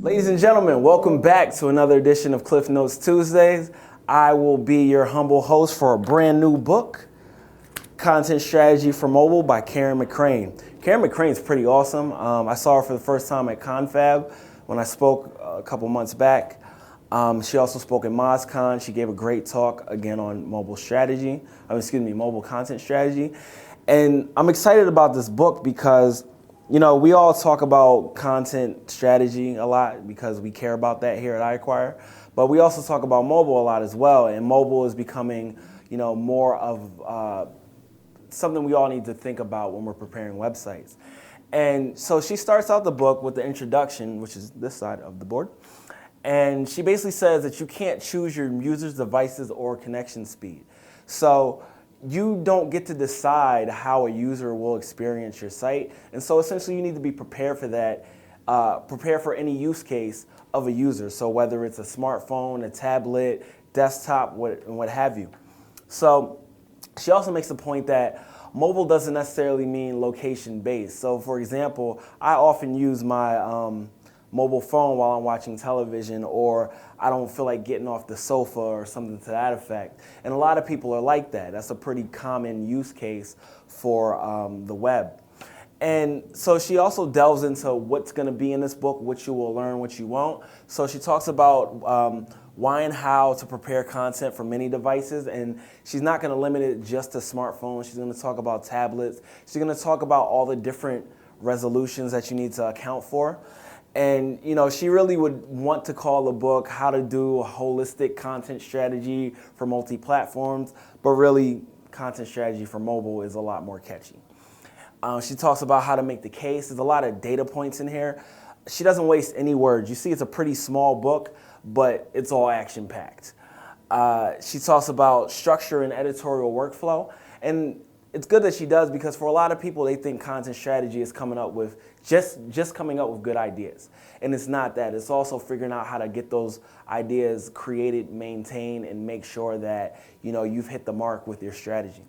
Ladies and gentlemen, welcome back to another edition of Cliff Notes Tuesdays. I will be your humble host for a brand new book, Content Strategy for Mobile by Karen McGrane. Karen McGrane is pretty awesome. I saw her for the first time at Confab when I spoke a couple months back. She also spoke at MozCon. She gave a great talk again on mobile content strategy. And I'm excited about this book because we all talk about content strategy a lot because we care about that here at iAcquire, but we also talk about mobile a lot as well, and mobile is becoming, more of something we all need to think about when we're preparing websites. And so she starts out the book with the introduction, which is this side of the board, and she basically says that you can't choose your users' devices or connection speed. So you don't get to decide how a user will experience your site. And so essentially you need to be prepared for that, prepare for any use case of a user. So whether it's a smartphone, a tablet, desktop, what have you. So she also makes the point that mobile doesn't necessarily mean location-based. So for example, I often use my mobile phone while I'm watching television, or I don't feel like getting off the sofa or something to that effect. And a lot of people are like that. That's a pretty common use case for the web. And so she also delves into what's going to be in this book, what you will learn, what you won't. So she talks about why and how to prepare content for many devices, and she's not going to limit it just to smartphones. She's going to talk about tablets. She's going to talk about all the different resolutions that you need to account for. And she really would want to call the book How to Do a Holistic Content Strategy for Multi-Platforms, but really content strategy for mobile is a lot more catchy. She talks about how to make the case. There's a lot of data points in here. She doesn't waste any words. You see, it's a pretty small book, but it's all action-packed. She talks about structure and editorial workflow, and it's good that she does, because for a lot of people, they think content strategy is coming up with just coming up with good ideas. And it's not that. It's also figuring out how to get those ideas created, maintained, and make sure that you've hit the mark with your strategy.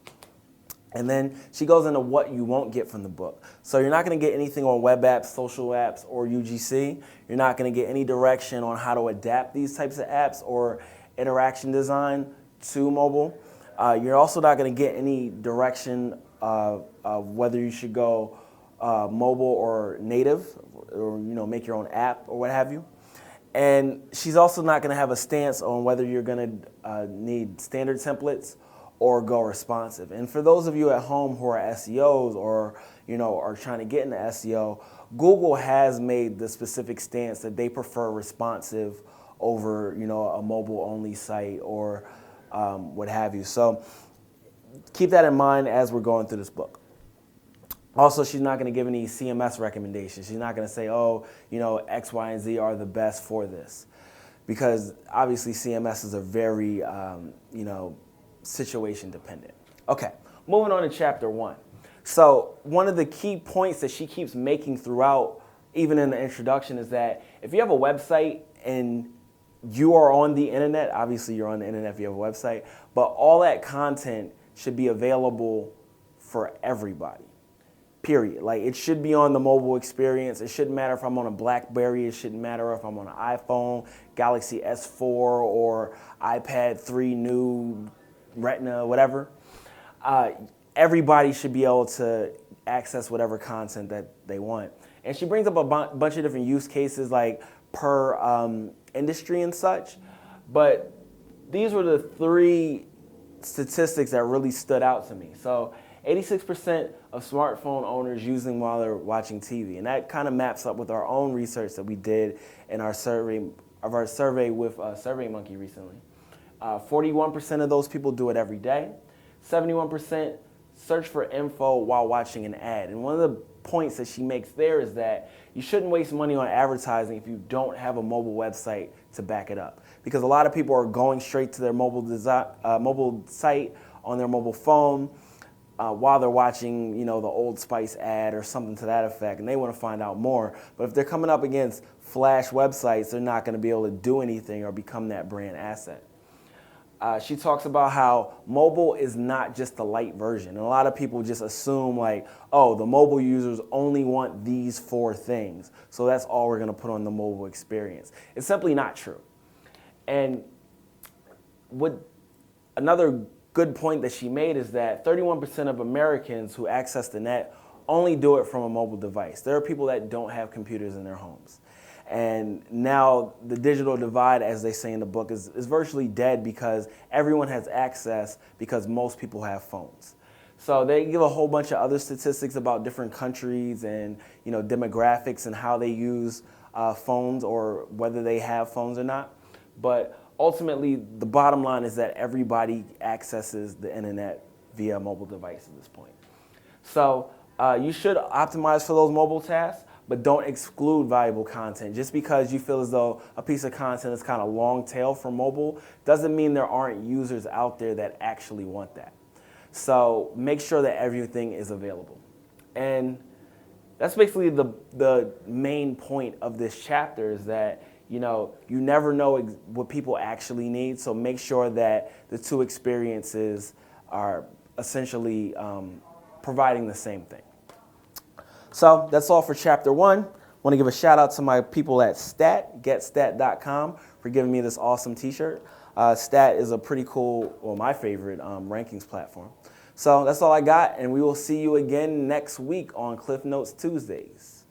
And then she goes into what you won't get from the book. So you're not going to get anything on web apps, social apps, or UGC. You're not going to get any direction on how to adapt these types of apps or interaction design to mobile. You're also not going to get any direction of whether you should go mobile or native, or make your own app or what have you. And she's also not going to have a stance on whether you're going to need standard templates or go responsive. And for those of you at home who are SEOs or are trying to get into SEO, Google has made the specific stance that they prefer responsive over a mobile-only site or what have you. So keep that in mind as we're going through this book. Also, she's not going to give any CMS recommendations. She's not going to say, X, Y, and Z are the best for this, because obviously CMSs are very, situation dependent. Okay, moving on to chapter 1. So one of the key points that she keeps making throughout, even in the introduction, is that if you have a website and you are on the internet, obviously you're on the internet if you have a website, but all that content should be available for everybody, period. Like, it should be on the mobile experience. It shouldn't matter if I'm on a BlackBerry. It shouldn't matter if I'm on an iPhone, Galaxy S4, or iPad 3 new, Retina, whatever. Everybody should be able to access whatever content that they want. And she brings up a bunch of different use cases, like per industry and such. But these were the 3 statistics that really stood out to me. So 86% of smartphone owners use them while they're watching TV. And that kind of maps up with our own research that we did in our survey with SurveyMonkey recently. 41% of those people do it every day. 71% search for info while watching an ad. And one of the points that she makes there is that you shouldn't waste money on advertising if you don't have a mobile website to back it up. Because a lot of people are going straight to their mobile site on their mobile phone while they're watching, the Old Spice ad or something to that effect, and they want to find out more. But if they're coming up against flash websites, they're not going to be able to do anything or become that brand asset. She talks about how mobile is not just the light version. And a lot of people just assume like, oh, the mobile users only want these 4 things, so that's all we're gonna put on the mobile experience. It's simply not true. And another good point that she made is that 31% of Americans who access the net only do it from a mobile device. There are people that don't have computers in their homes. And now the digital divide, as they say in the book, is virtually dead because everyone has access because most people have phones. So they give a whole bunch of other statistics about different countries and demographics and how they use phones or whether they have phones or not. But ultimately, the bottom line is that everybody accesses the internet via a mobile device at this point. So you should optimize for those mobile tasks, but don't exclude valuable content. Just because you feel as though a piece of content is kind of long tail for mobile doesn't mean there aren't users out there that actually want that. So make sure that everything is available. And that's basically the main point of this chapter, is that you never know what people actually need, so make sure that the 2 experiences are essentially providing the same thing. So that's all for chapter 1. I want to give a shout out to my people at getstat.com for giving me this awesome t-shirt. Stat is a pretty cool, well, my favorite rankings platform. So that's all I got, and we will see you again next week on Cliff Notes Tuesdays.